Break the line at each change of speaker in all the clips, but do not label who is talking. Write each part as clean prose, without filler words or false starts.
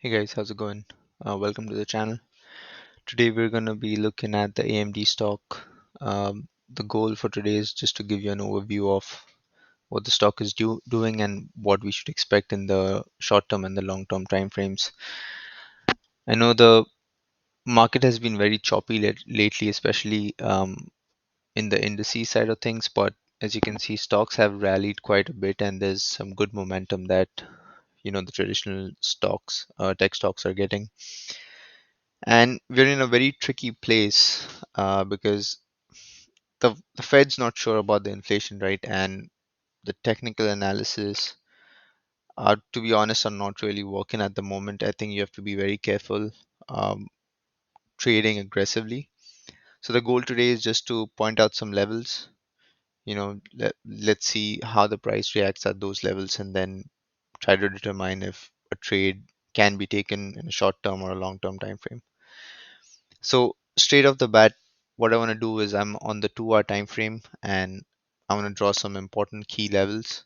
Hey guys, how's it going? Welcome to the channel. Today we're going to be looking at the AMD stock. The goal for today is just to give you an overview of what the stock is doing and what we should expect in the short term and the long term time frames. I know the market has been very choppy lately, especially in the indices side of things, but as you can see, stocks have rallied quite a bit and there's some good momentum that the traditional stocks, tech stocks are getting. And we're in a very tricky place because the Fed's not sure about the inflation, right? And the technical analysis, to be honest, are not really working at the moment. I think you have to be very careful um, trading aggressively. So the goal today is just to point out some levels. Let's see how the price reacts at those levels, and then try to determine if a trade can be taken in a short term or a long term time frame. So straight off the bat, what I want to do is I'm on the 2 hour time frame and I want to draw some important key levels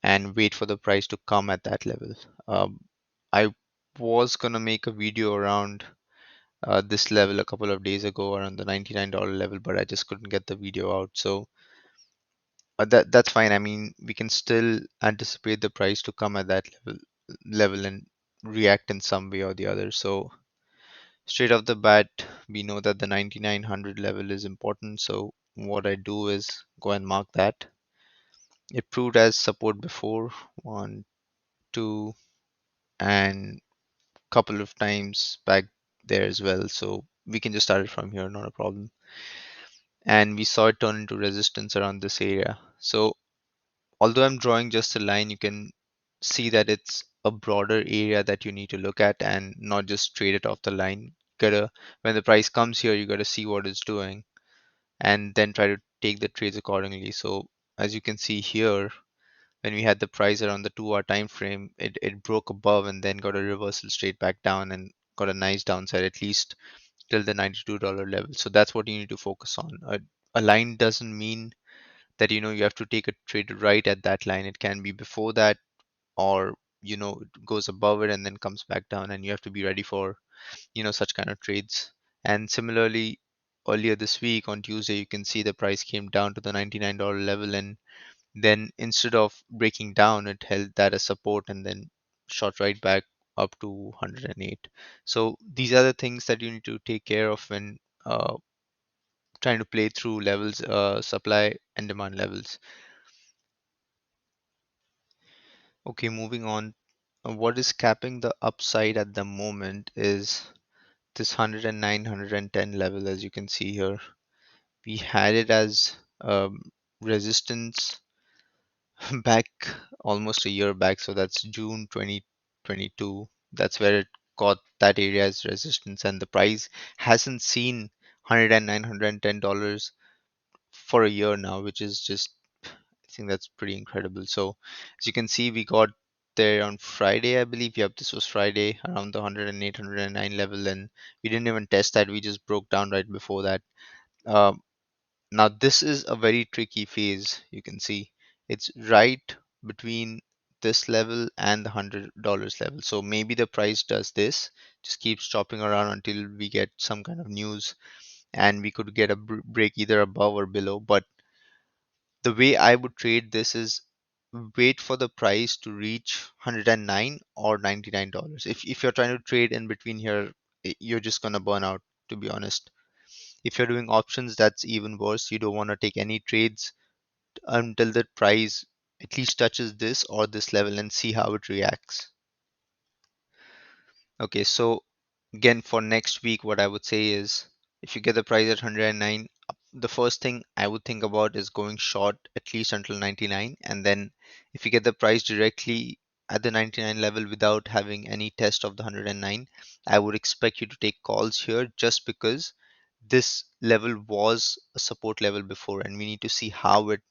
and wait for the price to come at that level. I was gonna make a video around this level a couple of days ago around the $99 level, but I just couldn't get the video out. So that's fine. I mean, we can still anticipate the price to come at that level and react in some way or the other. So straight off the bat, we know that the 9900 level is important. So what I do is go and mark that. It proved as support before, one, two, and couple of times back there as well. So we can just start it from here, not a problem. And we saw it turn into resistance around this area. So although I'm drawing just a line, you can see that it's a broader area that you need to look at and not just trade it off the line. Gotta When the price comes here, you gotta see what it's doing and then try to take the trades accordingly. So as you can see here, when we had the price around the 2 hour time frame, it broke above and then got a reversal straight back down and got a nice downside at least till the $92 level. So that's what you need to focus on. A line doesn't mean that you have to take a trade right at that line. It can be before that, or it goes above it and then comes back down, and you have to be ready for such kind of trades. And similarly, earlier this week on Tuesday, you can see the price came down to the $99 level, and then instead of breaking down, it held that as support and then shot right back up to 108. So these are the things that you need to take care of when trying to play through levels, supply and demand levels. Okay, moving on. What is capping the upside at the moment is this 109, 110 level, as you can see here. We had it as resistance back almost a year back, so that's June 2022. That's where it got that area as resistance, and the price hasn't seen 109, $110 for a year now, which is just, I think that's pretty incredible. So as you can see, we got there on Friday, I believe. Yep, this was Friday around the 108, 109 level, and we didn't even test that. We just broke down right before that. Um, Now this is a very tricky phase. You can see it's right between this level and the $100 level. So maybe the price does this, just keeps chopping around until we get some kind of news, and we could get a break either above or below. But the way I would trade this is wait for the price to reach 109 or $99. If you're trying to trade in between here, you're just gonna burn out, to be honest. If you're doing options, that's even worse. You don't want to take any trades until the price at least touches this or this level and see how it reacts. Okay, so again, for next week, what I would say is if you get the price at 109, the first thing I would think about is going short at least until 99. And then if you get the price directly at the 99 level without having any test of the 109, I would expect you to take calls here just because this level was a support level before, and we need to see how it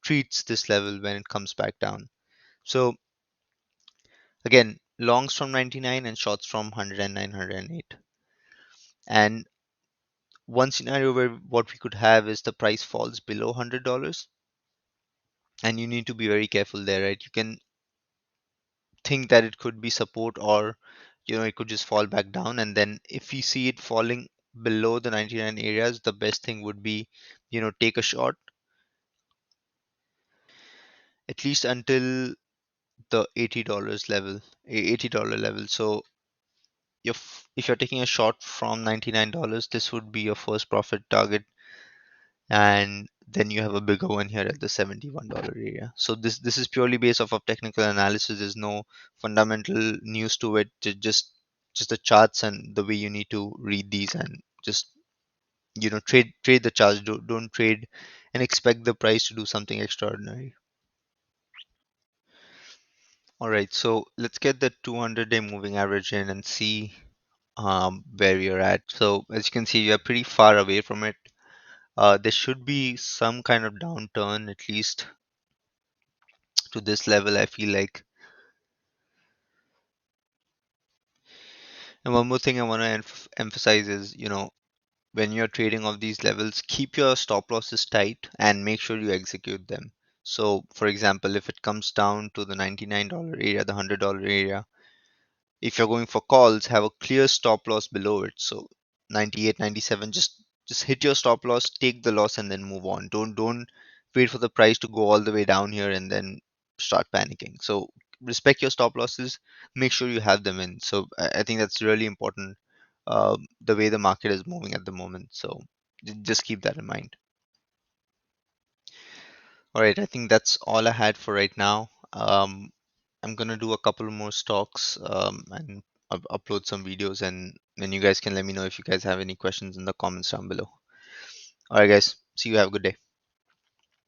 treats this level when it comes back down. So again, longs from 99 and shorts from 109, 108. And one scenario where what we could have is the price falls below $100, and you need to be very careful there, right? You can think that it could be support, or it could just fall back down. And then if we see it falling below the 99 areas, the best thing would be, take a shot at least until the $80 level, $80 level. So if you're taking a shot from $99, this would be your first profit target, and then you have a bigger one here at the $71 area. So this is purely based off of technical analysis. There's no fundamental news to it. Just the charts and the way you need to read these, and just trade the charts. Don't trade and expect the price to do something extraordinary. All right, so let's get the 200-day moving average in and see where you're at. So as you can see, you're pretty far away from it. There should be some kind of downturn, at least to this level, I feel like. And one more thing I want to emphasize is, when you're trading off these levels, keep your stop losses tight and make sure you execute them. So, for example, if it comes down to the $99 area, the $100 area, if you're going for calls, have a clear stop loss below it. So 98, 97, just hit your stop loss, take the loss, and then move on. Don't wait for the price to go all the way down here and then start panicking. So respect your stop losses, make sure you have them in. So I think that's really important, the way the market is moving at the moment. So just keep that in mind. All right, I think that's all I had for right now. I'm gonna do a couple more stocks, and upload some videos, and then you guys can let me know if you guys have any questions in the comments down below. All right, guys. See you. Have a good day.